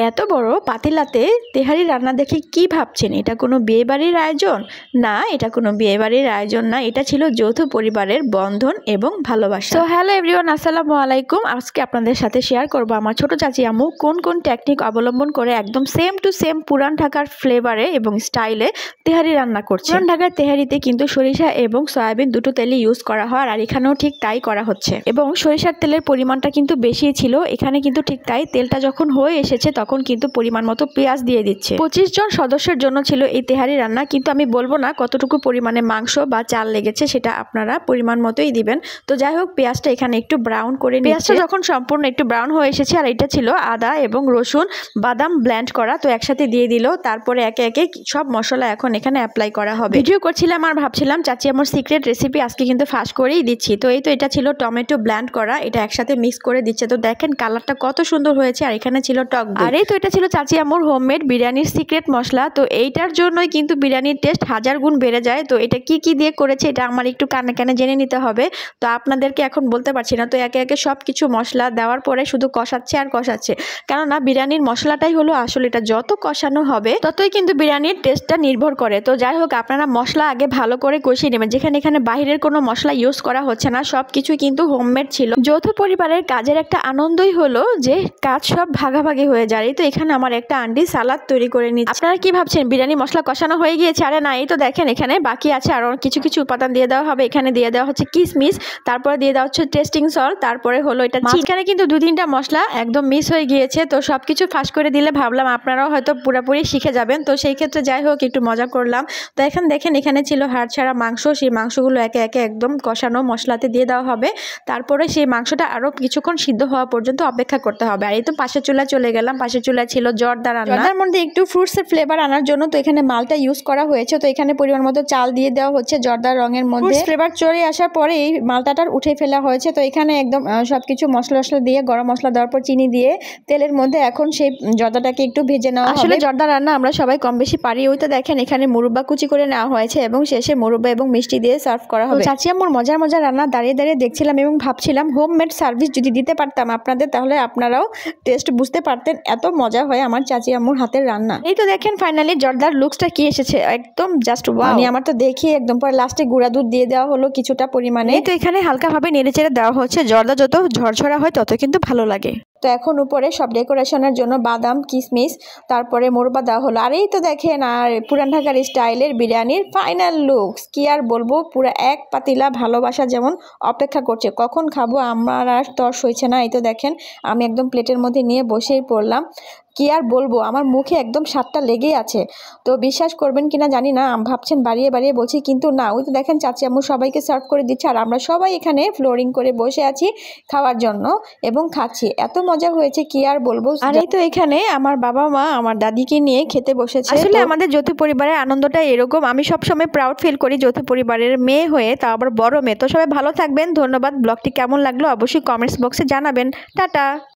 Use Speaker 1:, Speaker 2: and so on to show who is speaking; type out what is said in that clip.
Speaker 1: এত বড় পাতিলাতে তেহারি রান্না দেখে কি ভাবছেন? এটা কোনো বিয়েবাড়ির আয়োজন? না, এটা কোনো বিয়েবাড়ির আয়োজন না, এটা ছিল যৌথ পরিবারের বন্ধন এবং ভালোবাসা। তো হ্যালো এভরিওয়ান, আসসালামু আলাইকুম। আজকে আপনাদের সাথে শেয়ার করব আমার ছোট চাচি আম্মু কোন কোন টেকনিক অবলম্বন করে একদম সেম টু সেম পুরান ঢাকার ফ্লেভারে এবং স্টাইলে তেহারি রান্না করছে। পুরান ঢাকার তেহারিতে কিন্তু সরিষা এবং সয়াবিন দুটো তেলই ইউজ করা হয়, আর এখানেও ঠিক তাই করা হচ্ছে। এবং সরিষার তেলের পরিমাণটা কিন্তু বেশি ছিল, এখানে কিন্তু ঠিক তাই। তেলটা যখন হয়ে এসেছে তখন কিন্তু পরিমাণ মতো পেঁয়াজ দিয়ে দিচ্ছে। 25 জন সদস্যের জন্য ছিল এই তেহারি রান্না, কিন্তু আমি বলবো না কতটুকু পরিমাণে মাংস বা চাল লেগেছে, সেটা আপনারা পরিমাণ মতোই দিবেন। তো যাই হোক, পেঁয়াজটা এখানে একটু ব্রাউন করে নিয়েছে। পেঁয়াজটা যখন সম্পূর্ণ একটু ব্রাউন হয়ে এসেছে, আর এটা ছিল আদা এবং রসুন বাদাম ব্লেন্ড করা, তো একসাথে দিয়ে দিল। তারপরে একে একে সব মশলা এখন এখানে অ্যাপ্লাই করা হবে। ভিডিও করছিলাম আর ভাবছিলাম চাচি আমার সিক্রেট রেসিপি আজকে কিন্তু ফাঁস করেই দিচ্ছি। তো এই তো এটা ছিল টমেটো ব্লেন্ড করা, এটা একসাথে মিক্স করে দিচ্ছে। তো দেখেন কালারটা কত সুন্দর হয়েছে। আর এখানে ছিল টক দই। আর এই তো এটা ছিল চাচি আম্মুর হোমমেড বিরিয়ানির সিক্রেট মশলা। তো এইটার জন্যই কিন্তু বিরিয়ানির টেস্ট 1000 গুণ বেড়ে যায়। তো এটা কি কি দিয়ে করেছে এটা আমার একটু কানে কানে জেনে নিতে হবে, তো আপনাদেরকে এখন বলতে পারছি না। তো একে একে সব কিছু মশলা দেওয়ার পরে শুধু কষাচ্ছে আর কষাচ্ছে, কেননা বিরিয়ানির মশলাটাই হলো আসলে, এটা যত কষানো হবে ততই কিন্তু বিরিয়ানির টেস্টটা নির্ভর করে। তো যাই হোক, আপনারা মশলা আগে ভালো করে কষিয়ে নেবেন। যেখানে এখানে বাইরের কোনো মশলা ইউজ করা হচ্ছে না, সব কিছু কিন্তু হোমমেড ছিল। যৌথ পরিবারের কাজের একটা আনন্দই হলো যে কাজ সব ভাগাভাগি হয়ে যায়। তো এখানে আমার একটা আন্টি সালাদ তৈরি করে নিচ্ছে। আপনারা কি ভাবছেন বিরিয়ানি মশলা কষানো হয়ে গিয়েছে? আরে না, এই তো দেখেন এখানে বাকি আছে আরো কিছু কিছু উপাদান দিয়ে দেওয়া হবে। এখানে দিয়ে দেওয়া হচ্ছে কিশমিশ, তারপরে দিয়ে দেওয়া হচ্ছে টেস্টিং সল্ট, তারপরে হলো এটা মাঝখানে কিন্তু 2-3টা মশলা একদম মিস হয়ে গিয়েছে। তো সবকিছু ফাঁস করে দিলে ভাবলাম আপনারাও হয়তো পুরোপুরি শিখে যাবেন। তো সেই ক্ষেত্রে যাই হোক একটু মজা করলাম। তো এখন দেখেন এখানে ছিল হাড় ছাড়া মাংস, সেই মাংসগুলো একে একে একদম কষানো মশলাতে দিয়ে দেওয়া হবে। তারপরে সেই মাংসটা আরো কিছুক্ষণ সিদ্ধ হওয়া পর্যন্ত অপেক্ষা করতে হবে। আর এই তো পাশের চুলায় চলে গেলাম। পাশের চুলায় ছিল জর্দা রান্না। জর্দার মধ্যে একটু ফ্রুটসের ফ্লেভার আনার জন্য তো এখানে মালটা ইউজ করা হয়েছে। তো এখানে পরিমাণ মতো চাল দিয়ে দেওয়া হচ্ছে জর্দার রঙের মধ্যে। ফ্লেভার চলে আসার পরে এই মালটাটার উঠে ফেলা হয়েছে। তো এখানে একদম সবকিছু মশলা দিয়ে গরম মশলা দেওয়ার পর চিনি দিয়ে তেলের মধ্যে এখন সেই জর্দাটাকে একটু ভেজে নেওয়া হবে। আসলে জর্দা রান্না আমরা সবাই কম বেশি পারি। ওই তো দেখেন এখানে মুরব্বা কুচি করে নেওয়া হয়েছে এবং শেষে মুরব্বা এবং মিষ্টি দিয়ে সার্ভ করা হবে। চাচি আম্মুর মজার মজার রান্না দাঁড়িয়ে দাঁড়িয়ে দেখছিলাম এবং ভাবছিলাম হোমমেড সার্ভিস যদি দিতে পারতাম আপনাদের, তাহলে আপনারাও টেস্ট বুঝতে পারতেন। এত মজা হয় আমার চাচি আম্মুর হাতের রান্না। এই তো দেখেন ফাইনালি জর্দার লুকসটা কি এসেছে, একদম জাস্ট ওয়াও। আমার তো দেখি একদম পরে লাস্টে গুঁড়া দুধ দিয়ে দেওয়া হলো কিছুটা পরিমাণে। তো এখানে হালকাভাবে নেড়েচেড়ে দেওয়া হচ্ছে। জর্দা যত ঝরঝরা হয় তত কিন্তু ভালো লাগে। তো এখন উপরে সব ডেকোরেশনের জন্য বাদাম কিশমিশ তারপরে মোরবা দেওয়া হলো। আর এই তো দেখেন আর পুরান ঢাকার স্টাইলের বিরিয়ানির ফাইনাল লুকস। কি আর বলবো, পুরো এক পাতিলা ভালোবাসা যেমন অপেক্ষা করছে কখন খাবো, আমার আর তর সইছে না। এই তো দেখেন আমি একদম প্লেটের মধ্যে নিয়ে বসেই পড়লাম। কি আর বলবো, আমার মুখে একদম স্বাদটা লেগেই আছে। তো বিশ্বাস করবেন কিনা জানি না, ভাবছেন বাড়িয়ে বাড়িয়ে বলছি, কিন্তু না। ওই তো দেখেন চাচি আম্মু সবাইকে সার্ভ করে দিচ্ছে, আর আমরা সবাই এখানে ফ্লোরিং করে বসে আছি খাওয়ার জন্য এবং খাচ্ছি। এত মজা হয়েছে কি আর বলবো। আর এই তো এখানে আমার বাবা মা আমার দাদিকে নিয়ে খেতে বসেছে। আসলে আমাদের যৌথ পরিবারের আনন্দটা এরকম। আমি সবসময় প্রাউড ফিল করি যৌথ পরিবারের মেয়ে হয়ে, তাও আবার বড় মেয়ে। তো সবাই ভালো থাকবেন, ধন্যবাদ। ব্লগটি কেমন লাগলো অবশ্যই কমেন্টস বক্সে জানাবেন। টাটা।